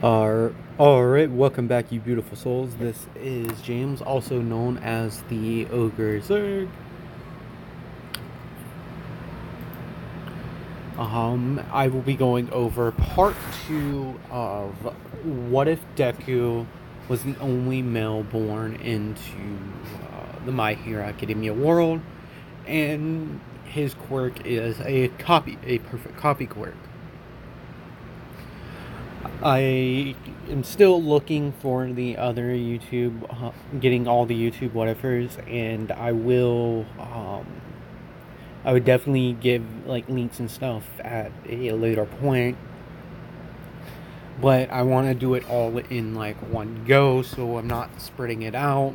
Alright, welcome back, you beautiful souls. This is James, also known as the Ogre Zerg. I will be going over part 2 of What If Deku was the only male born into the My Hero Academia world, and his quirk is a perfect copy quirk. I am still looking for the other YouTube, getting all the YouTube whatevers, and I would definitely give like links and stuff at a later point. But I want to do it all in like one go, so I'm not spreading it out.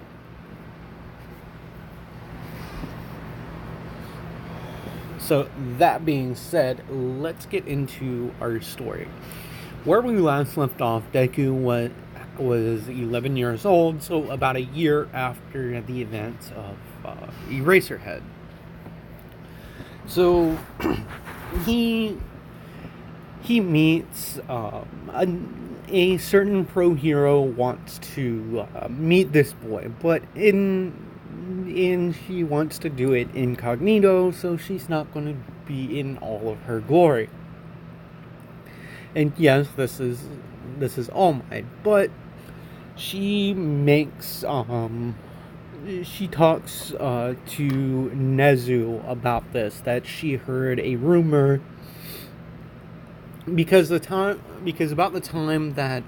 So that being said, let's get into our story. Where we last left off, Deku was 11 years old, so about a year after the events of Eraserhead. So he meets a certain pro hero wants to meet this boy, but she wants to do it incognito, so she's not going to be in all of her glory. And yes, this is All Might, but she makes she talks to Nezu about this, that she heard a rumor because about the time that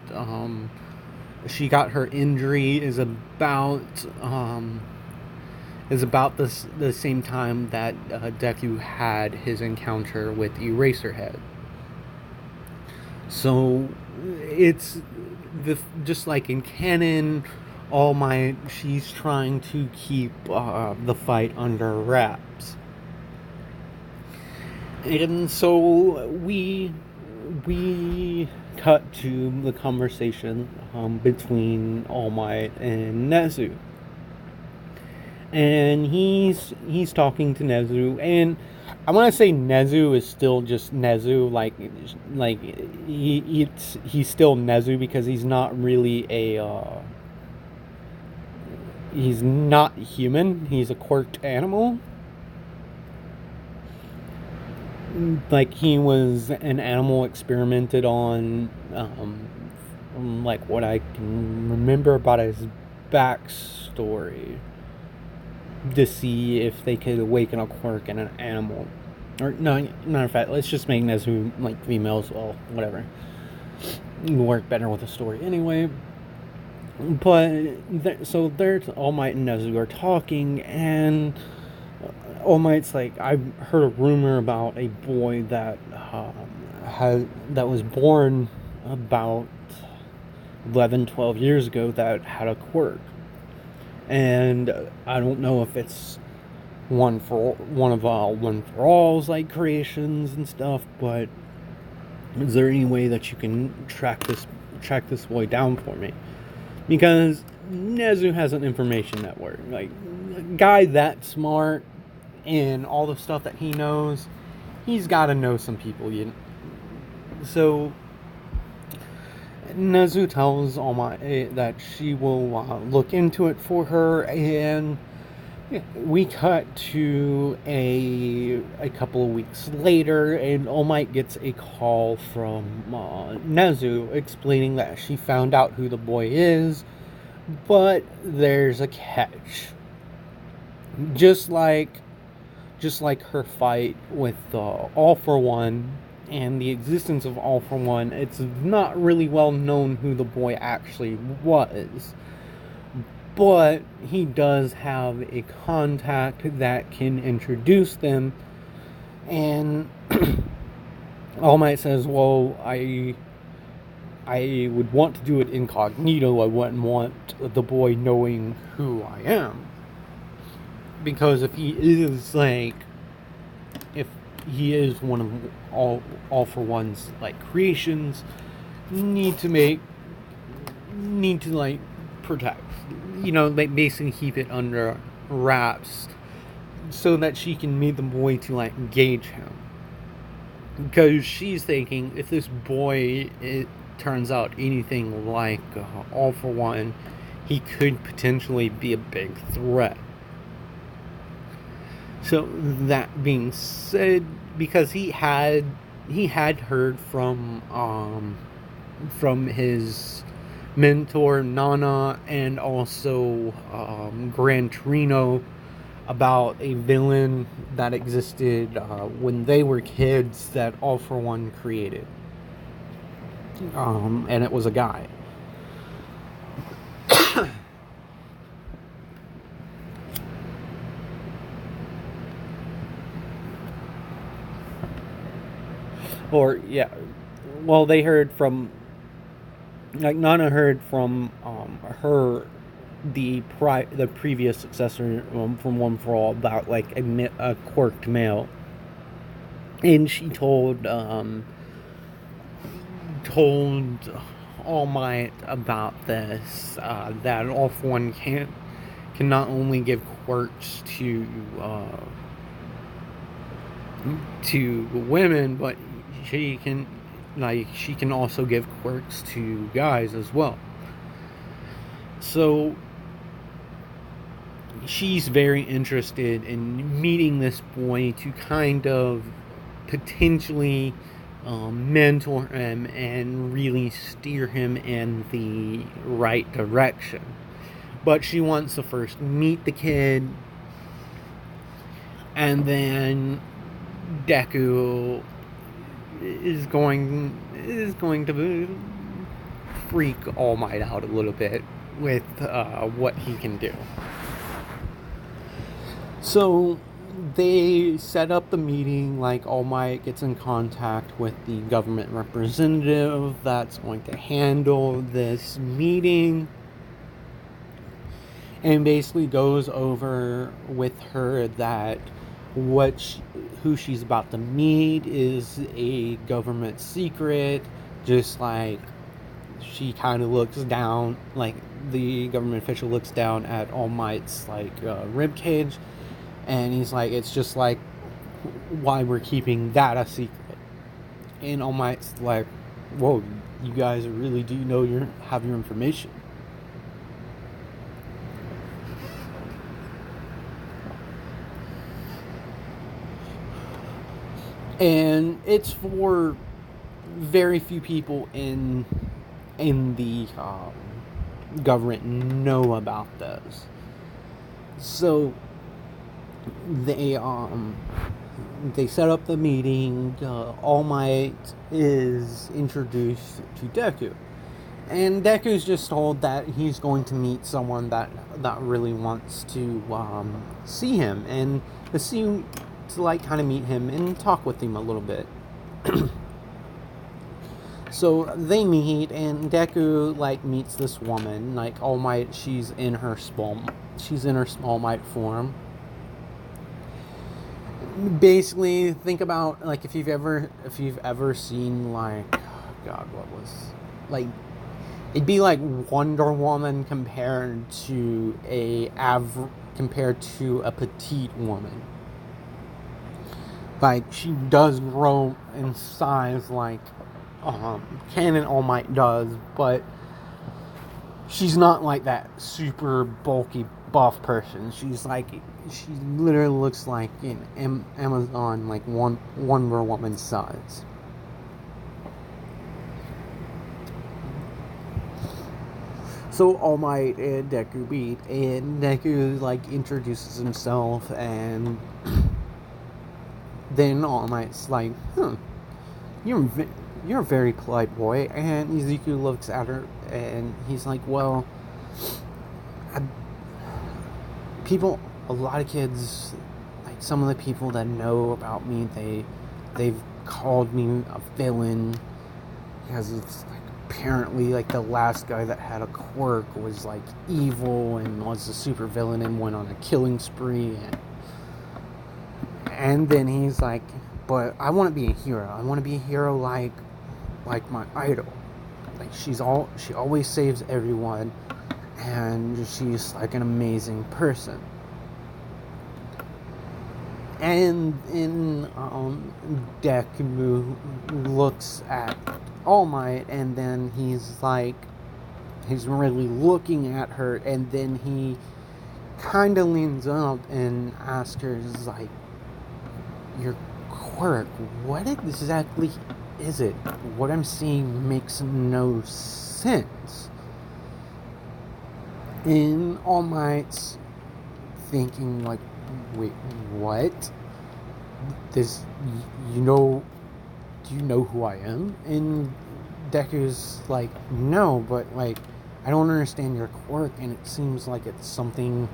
she got her injury is about the same time that Deku had his encounter with Eraserhead. So it's just like in canon, All Might, she's trying to keep the fight under wraps. And so we cut to the conversation between All Might and Nezu. And he's talking to Nezu, and I want to say Nezu is still just Nezu, like he's still Nezu because he's not really he's not human. He's a quirked animal. Like he was an animal experimented on, like what I can remember about his backstory, to see if they could awaken a quirk in an animal. Or no, matter of fact, let's just make Nezu like females. Well, whatever. It would work better with the story anyway. But so there's All Might and Nezu are talking, and All Might's like, I've heard a rumor about a boy that was born about 11, 12 years ago that had a quirk. And I don't know if it's one for all's like creations and stuff, but is there any way that you can track this boy down for me? Because Nezu has an information network. Like, a guy that smart and all the stuff that he knows, he's got to know some people. So Nezu tells All Might that she will look into it for her, and we cut to a couple of weeks later, and All Might gets a call from Nezu explaining that she found out who the boy is, but there's a catch. Just like her fight with All For One and the existence of All For One, it's not really well known who the boy actually was. But he does have a contact that can introduce them. And All Might says, well, I would want to do it incognito. I wouldn't want the boy knowing who I am. Because if he is one of all for one's like creations, need to like protect, like basically keep it under wraps so that she can meet the boy to like gauge him. Because she's thinking, if this boy turns out anything like All For One, he could potentially be a big threat. So that being said, because he had heard from his mentor Nana and also Gran Torino about a villain that existed when they were kids that All For One created, and it was a guy. Or yeah, well, they heard from, like, Nana heard from her, the previous successor, from One For All, about like a quirked male, and she told All Might about this, that All For One can not only give quirks to women, but she can also give quirks to guys as well. So she's very interested in meeting this boy to kind of potentially mentor him and really steer him in the right direction. But she wants to first meet the kid, and then Deku is going to freak All Might out a little bit with what he can do. So they set up the meeting. Like, All Might gets in contact with the government representative that's going to handle this meeting, and basically goes over with her that who she's about to meet is a government secret, just like she kind of looks down, like the government official looks down at All Might's like rib cage, and he's like, it's just like why we're keeping that a secret. And All Might's like, whoa, you guys really do have your information. And it's for very few people in the government know about this. So they set up the meeting. All Might is introduced to Deku, and Deku's just told that he's going to meet someone that really wants to see him, and to like kind of meet him and talk with him a little bit. So they meet, and Deku like meets this woman. Like, All Might, she's in her small might form. Basically, think about like if you've ever seen like, oh God, what was like, it'd be like Wonder Woman compared to a petite woman. Like, she does grow in size like Canon All Might does, but she's not like that super bulky buff person. She literally looks like an Amazon, like Wonder Woman size. So All Might and Deku meet, and Deku like introduces himself, and then All Might's like, you're a very polite boy. And Izuku looks at her, and he's like, well, a lot of kids, like some of the people that know about me, they've called me a villain, because it's like apparently like the last guy that had a quirk was like evil and was a super villain and went on a killing spree. And then he's like, but I want to be a hero. I want to be a hero like my idol. Like, she always saves everyone, and she's like an amazing person. And in Deku looks at All Might, and then he's really looking at her, and then he kind of leans up and asks her, is like, your quirk, what exactly is it? What I'm seeing makes no sense. And All Might's thinking, like, wait, what? This, do you know who I am? And Deku's like, no, but, like, I don't understand your quirk, and it seems like it's something.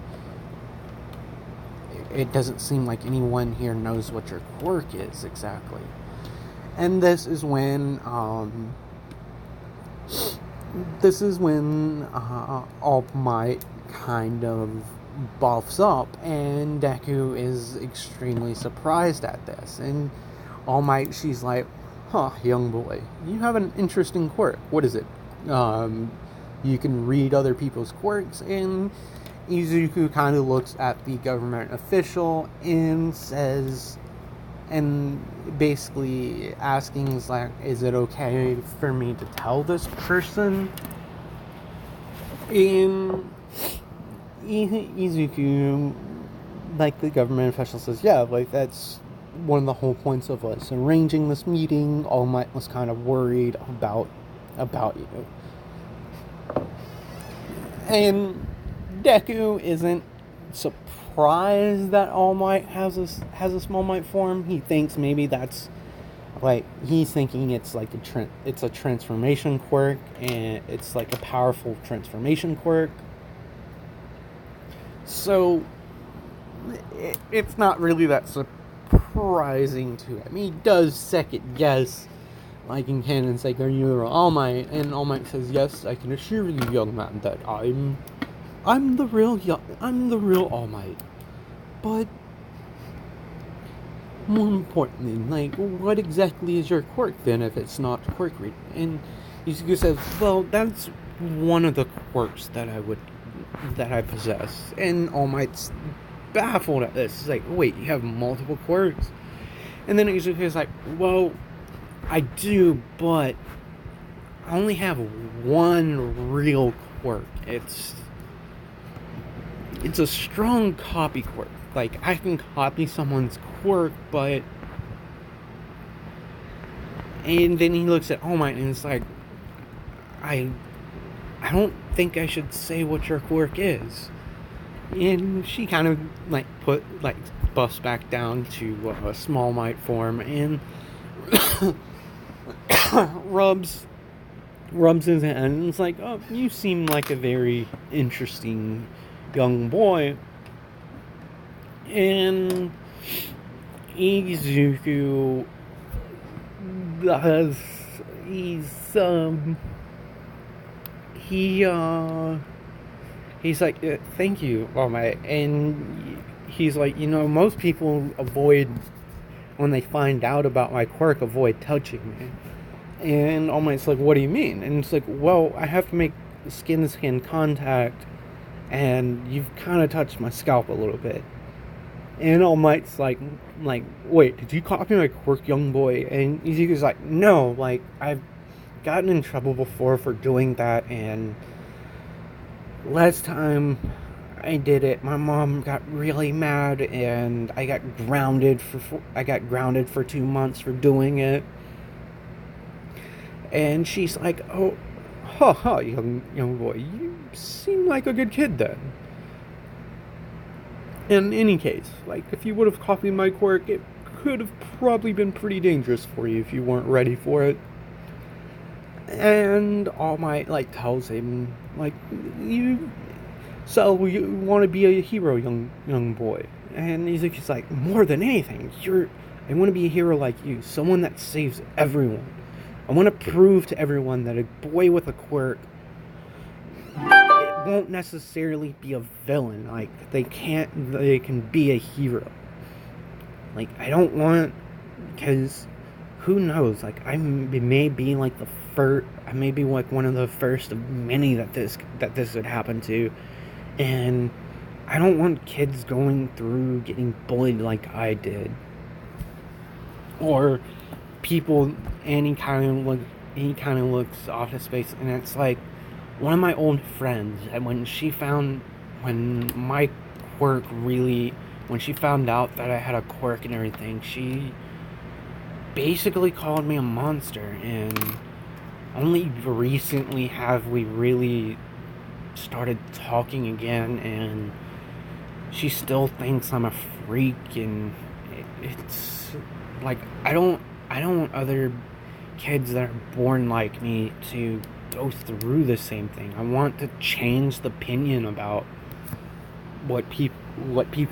It doesn't seem like anyone here knows what your quirk is exactly. And this is when All Might kind of buffs up, and Deku is extremely surprised at this. And All Might, she's like, young boy, you have an interesting quirk. What is it? You can read other people's quirks. And Izuku kind of looks at the government official and says, and basically asking, like, is it okay for me to tell this person? And Izuku, like, the government official says, yeah, like, that's one of the whole points of us arranging this meeting. All Might was kind of worried about you. And Deku isn't surprised that All Might has a small might form. He thinks maybe that's, like, he's thinking it's like it's a transformation quirk, and it's like a powerful transformation quirk. So it's not really that surprising to him. He does second guess, like in canon, say, "Are you All Might?" And All Might says, "Yes, I can assure you, young man, that I'm the real All Might." But more importantly, like, what exactly is your quirk then, if it's not quirk reading? And Izuku says, well, that's one of the quirks that I possess. And All Might's baffled at this. He's like, wait, you have multiple quirks? And then Izuku's like, well, I do, but I only have one real quirk. It's a strong copy quirk. Like, I can copy someone's quirk, but... And then he looks at All Might and it's like, I don't think I should say what your quirk is. And she kind of, like, buffs back down to a small might form and rubs his hand, and it's like, oh, you seem like a very interesting young boy. And Izuku he's like, thank you, All Might. And he's like, most people avoid, when they find out about my quirk, avoid touching me. And All Might's like, what do you mean? And it's like, well, I have to make skin-to-skin contact, and you've kind of touched my scalp a little bit. And All Might's like, wait, did you copy my quirk, young boy? And Izuku's like, no, like, I've gotten in trouble before for doing that, and last time I did it, my mom got really mad, and I got grounded for 2 months for doing it. And she's like, oh, young boy, you seem like a good kid then. In any case, like, if you would have copied my quirk, it could have probably been pretty dangerous for you if you weren't ready for it. And All Might, like, tells him, like, you want to be a hero, young boy. And Izuku's like, more than anything, I want to be a hero like you, someone that saves everyone. I want to prove to everyone that a boy with a quirk, it won't necessarily be a villain. Like, they can be a hero. Like, I don't want, because who knows, like, I may be like I may be like one of the first of many that this would happen to. And I don't want kids going through getting bullied like I did, or people any kind of looks off of space. And it's like one of my old friends, and when my quirk really when she found out that I had a quirk and everything, she basically called me a monster. And only recently have we really started talking again, and she still thinks I'm a freak. And it's like I don't want other kids that are born like me to go through the same thing. I want to change the opinion about what people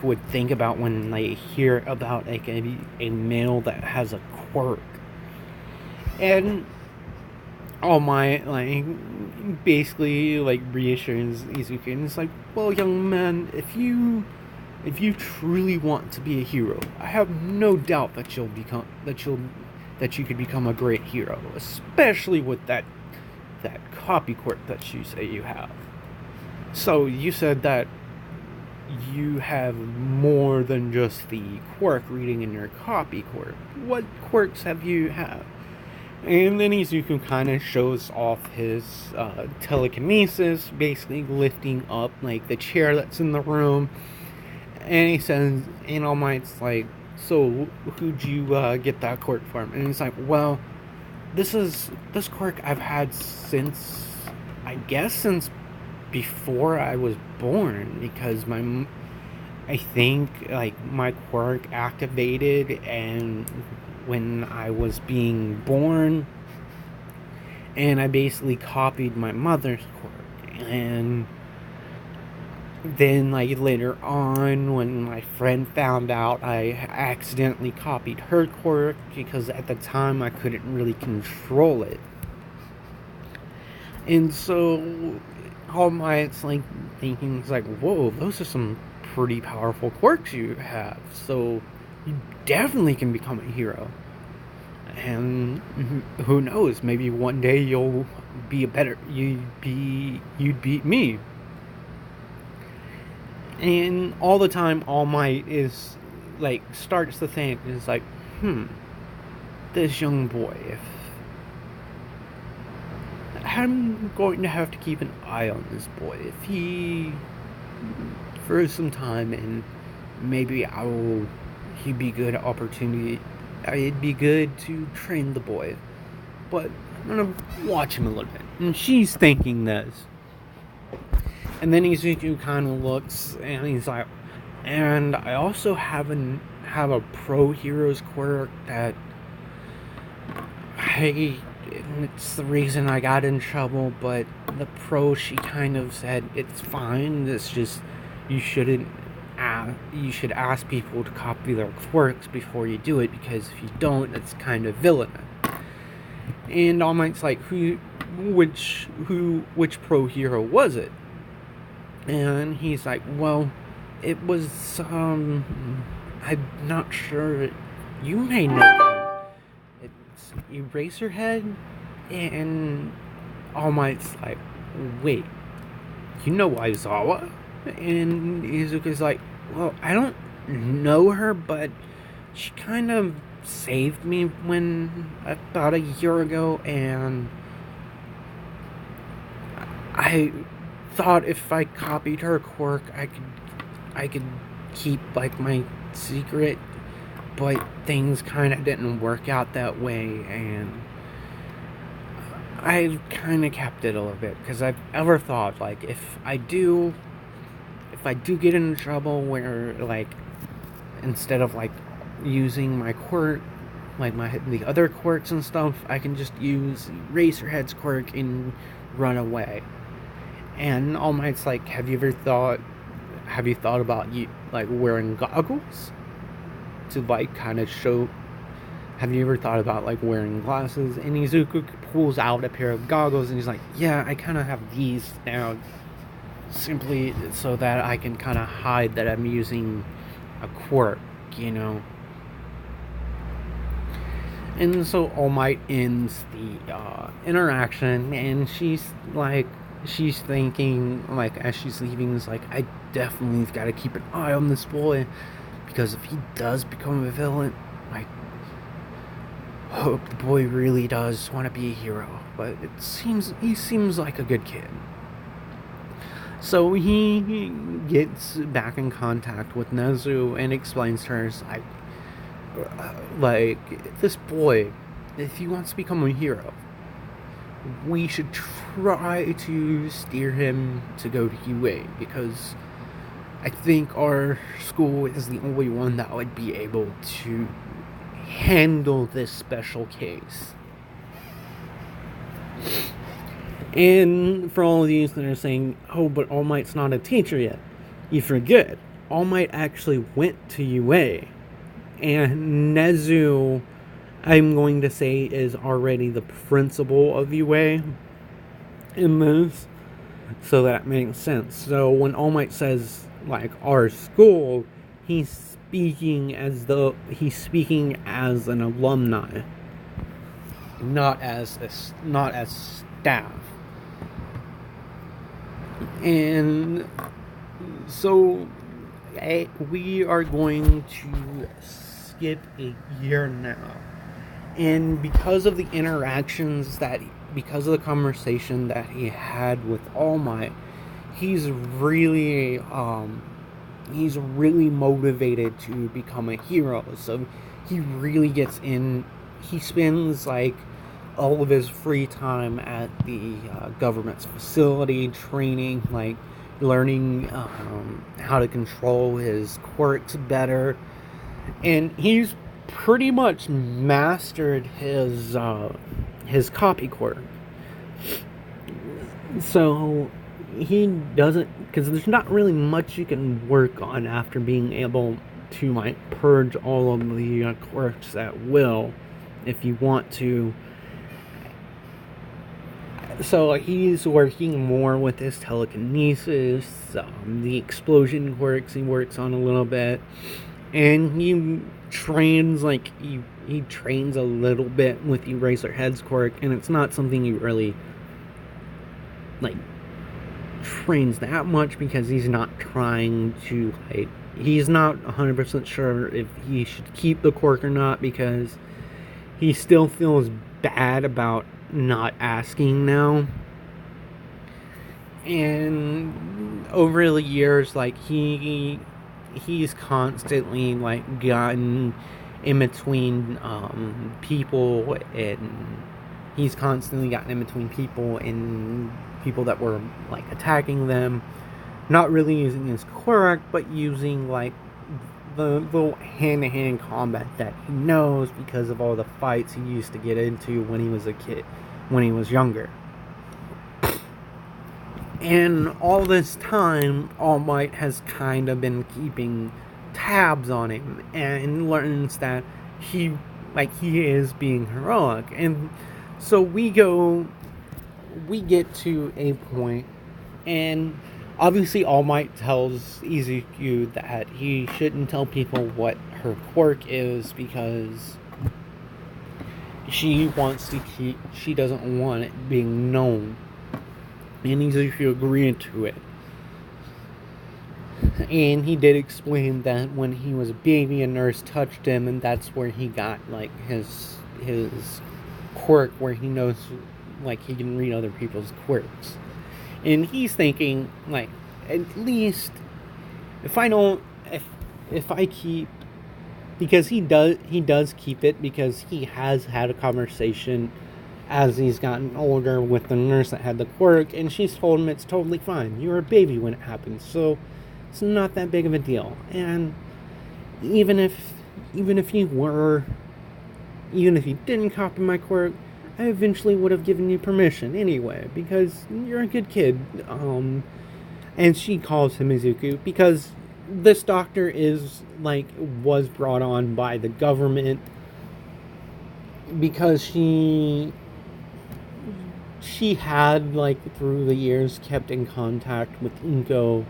would think about when they hear about like a male that has a quirk. And all my basically reassurance Izuku, and it's like, well, young man, if you truly want to be a hero, I have no doubt that you could become a great hero, especially with that copy quirk that you say you have. So you said that you have more than just the quirk reading in your copy quirk. What quirks have you have? And then Izuku kind of shows off his telekinesis, basically lifting up the chair that's in the room. And he says, and All Might's like, so who'd you get that quirk from? And he's like, well, this quirk I've had since before I was born, because I think my quirk activated and when I was being born, and I basically copied my mother's quirk. And then later on, when my friend found out, I accidentally copied her quirk, because at the time I couldn't really control it. And so All Might's thinking, it's like, whoa, those are some pretty powerful quirks you have, so you definitely can become a hero. And who knows, maybe one day you'll be you'd beat me. And all the time All Might is starts to think, is like, this young boy, if I'm going to have to keep an eye on this boy, if he for some time, and maybe he'd be good opportunity. It'd be good to train the boy, but I'm gonna watch him a little bit. And she's thinking this, and then Izuku kind of looks, and he's like, and I also have a pro heroes quirk that it's the reason I got in trouble, but the pro, she kind of said it's fine. It's just you should ask people to copy their quirks before you do it, because if you don't, it's kind of villainous. And All Might's like, which pro hero was it? And he's like, well, it was I'm not sure. You may know them. It's Eraserhead. And All Might's like, wait, you know Aizawa? And Izuku's like, well, I don't know her, but she kind of saved me about a year ago, and I thought if I copied her quirk, I could keep my secret, but things kind of didn't work out that way, and I kind of kept it a little bit, because I've ever thought, if I do get in trouble, where instead of using my quirk, the other quirks and stuff, I can just use Racerhead's quirk and run away. And All Might's like, have you thought about wearing goggles to kind of show? Have you ever thought about wearing glasses? And Izuku pulls out a pair of goggles, and he's like, yeah, I kind of have these now, simply so that I can kind of hide that I'm using a quirk, And so All Might ends the interaction, and she's like, she's thinking, like, as she's leaving, is like, I definitely got to keep an eye on this boy, because if he does become a villain, I hope the boy really does want to be a hero. But he seems like a good kid. So he gets back in contact with Nezu and explains to her, like, this boy, if he wants to become a hero, we should try to steer him to go to UA, because I think our school is the only one that would be able to handle this special case. And for all of these that are saying, oh, but All Might's not a teacher yet, you forget, All Might actually went to UA. And Nezu, I'm going to say, is already the principal of UA in this. So that makes sense. So when All Might says, like, our school, he's speaking as an alumni, not as staff. And so we are going to skip a year now. And because of the because of the conversation that he had with All Might, he's really motivated to become a hero. So he really gets in. He spends, like, all of his free time at the government's facility, training, like, learning how to control his quirks better, and he's pretty much mastered his copy quirk. So he doesn't, because there's not really much you can work on after being able to, like, purge all of the quirks at will, if you want to. So he's working more with his telekinesis, the explosion quirks he works on a little bit, and he trains, like, he trains a little bit with Eraserhead's quirk, and it's not something he really, like, trains that much, because he's not trying to, like, he's not 100% sure if he should keep the quirk or not, because he still feels bad about not asking now. And over the years, like, he's constantly, like, gotten in between people, and he's constantly gotten in between people and people that were, like, attacking them, not really using his quirk, but using, like, the hand-to-hand combat that he knows because of all the fights he used to get into when he was a kid, when he was younger. And all this time, All Might has kind of been keeping tabs on him, and learns that he is being heroic. And so we get to a point, and obviously All Might tells Izuku that he shouldn't tell people what her quirk is, because she doesn't want it being known. And Izuku agreed to it. And he did explain that when he was a baby, a nurse touched him, and that's where he got, like, his quirk, where he knows, like, he can read other people's quirks. And he's thinking, like, at least if I keep, because he does keep it, because he has had a conversation as he's gotten older with the nurse that had the quirk, and she's told him it's totally fine. You were a baby when it happened, so it's not that big of a deal. And even if you didn't copy my quirk, I eventually would have given you permission anyway, because you're a good kid. And she calls him Izuku, because this doctor was brought on by the government, because she had, like, through the years, kept in contact with Inko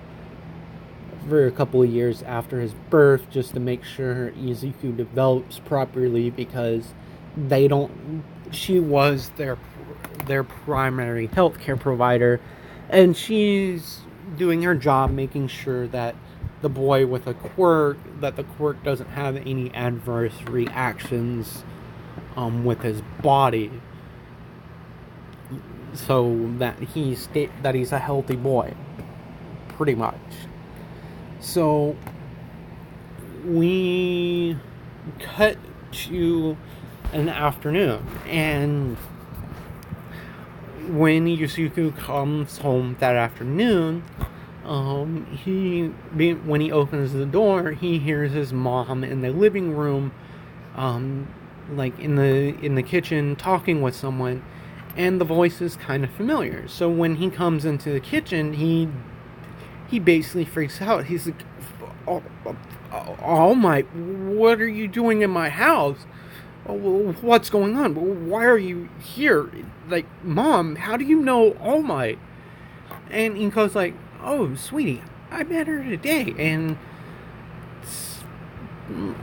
for a couple of years after his birth, just to make sure Izuku develops properly, because she was their primary healthcare provider, And she's doing her job, making sure that the boy with a quirk, that the quirk doesn't have any adverse reactions with his body, so that he's a healthy boy, pretty much. So we cut to an afternoon, and when Yusuke comes home that afternoon, when he opens the door, he hears his mom in the living room, like in the kitchen, talking with someone, and the voice is kind of familiar. So when he comes into the kitchen, he basically freaks out. He's like, "Oh my! What are you doing in my house? What's going on? Why are you here? Like, Mom, how do you know All Might?" And Inko's like, "Oh, sweetie, I met her today, and it's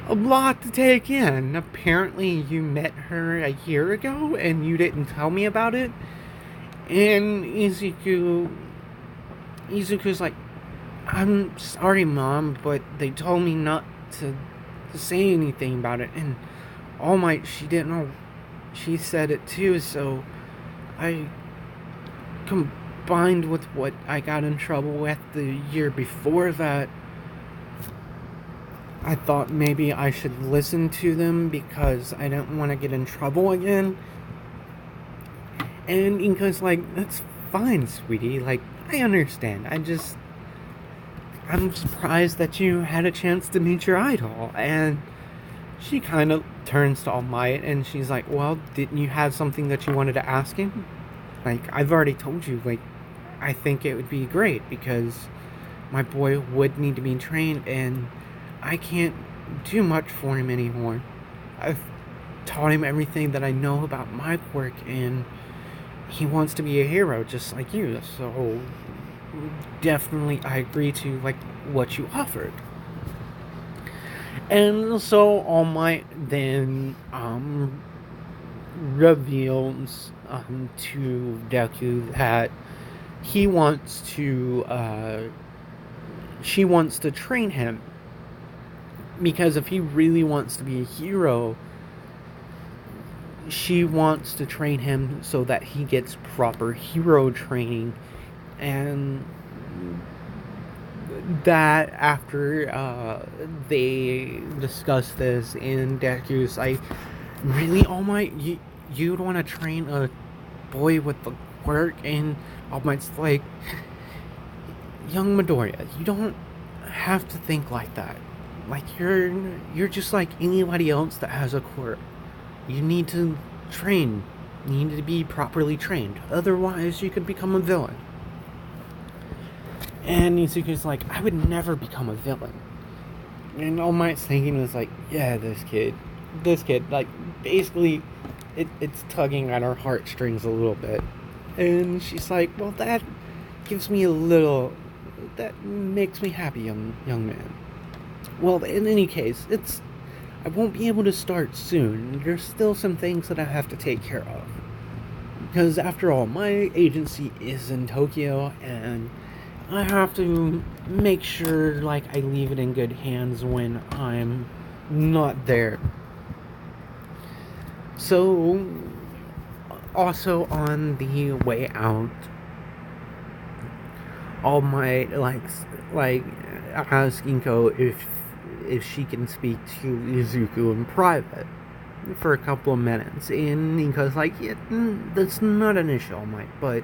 a lot to take in. Apparently, you met her a year ago, and you didn't tell me about it." And Izuku's like, "I'm sorry, Mom, but they told me not to say anything about it, and All Might, she didn't know. She said it too, so I combined with what I got in trouble with the year before that, I thought maybe I should listen to them because I didn't want to get in trouble again." And Inka's like, "That's fine, sweetie. Like, I understand. I'm surprised that you had a chance to meet your idol." And she kind of turns to All Might and she's like, "Well, didn't you have something that you wanted to ask him? Like, I've already told you, like, I think it would be great because my boy would need to be trained and I can't do much for him anymore. I've taught him everything that I know about my quirk and he wants to be a hero just like you. So definitely I agree to, like, what you offered." And so All Might then reveals to Deku that he wants to she wants to train him, because if he really wants to be a hero, she wants to train him so that he gets proper hero training. And that after they discuss this, and Deku's like, "Really, All Might, you'd want to train a boy with the quirk?" And All Might's like, "Young Midoriya, you don't have to think like that. Like, you're just like anybody else that has a quirk. You need to train. You need to be properly trained. Otherwise, you could become a villain." And Izuku's like, "I would never become a villain." And All Might's thinking was like, "Yeah, this kid, like, basically, it's tugging at our heartstrings a little bit." And she's like, "Well, that makes me happy, young man. Well, in any case, I won't be able to start soon. There's still some things that I have to take care of. Because after all, my agency is in Tokyo, and I have to make sure, like, I leave it in good hands when I'm not there." So, also on the way out, All Might like ask Inko if she can speak to Izuku in private for a couple of minutes, and Inko's like, "Yeah, that's not an issue, All Might, but..."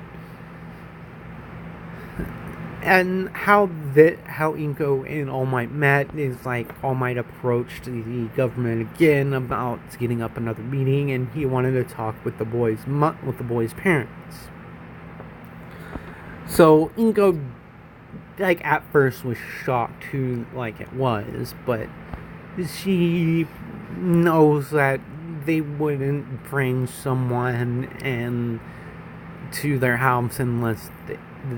And how Inko and All Might met is, like, All Might approached the government again about getting up another meeting, and he wanted to talk with the boy's parents. So Inko, like, at first was shocked who, like, it was, but she knows that they wouldn't bring someone to their house unless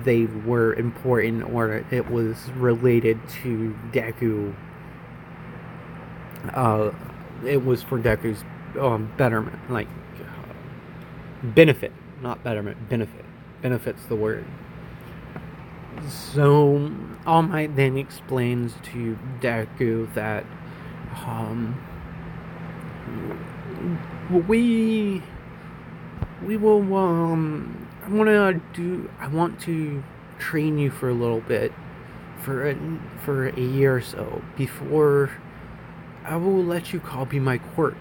they were important or it was related to Deku. It was for Deku's betterment, like, benefit, not betterment, benefit. Benefit's the word. So All Might then explains to Deku that um, we will I want to train you for a little bit, for a year or so before I will let you copy my quirk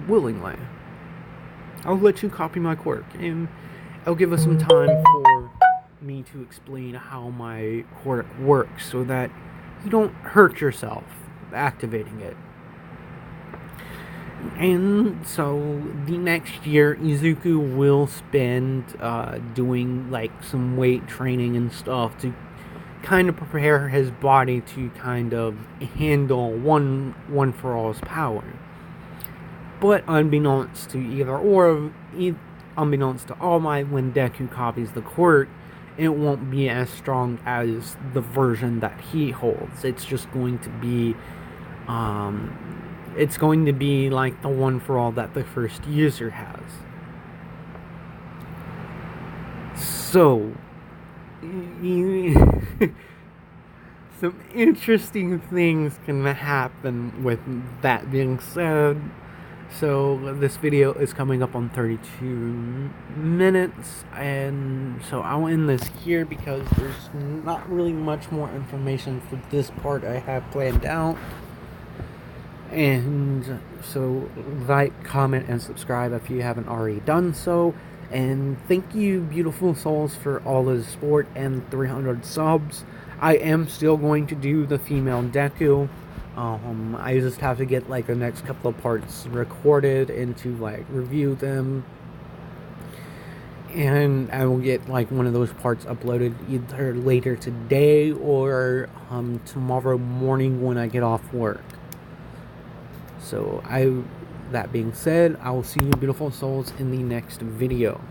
willingly. I'll let you copy my quirk, and I'll give us some time for me to explain how my quirk works so that you don't hurt yourself activating it. And so the next year, Izuku will spend doing like some weight training and stuff to kind of prepare his body to kind of handle one for all's power. But unbeknownst to All Might, when Deku copies the quirk, it won't be as strong as the version that he holds. It's just going to be like the one for all that the first user has. So, some interesting things can happen with that being said. So this video is coming up on 32 minutes, and so I'll end this here because there's not really much more information for this part I have planned out. And so like, comment, and subscribe if you haven't already done so. And thank you, beautiful souls, for all the support and 300 subs. I am still going to do the female Deku. I just have to get like the next couple of parts recorded and to like review them. And I will get like one of those parts uploaded either later today or tomorrow morning when I get off work. So that being said, I will see you, beautiful souls, in the next video.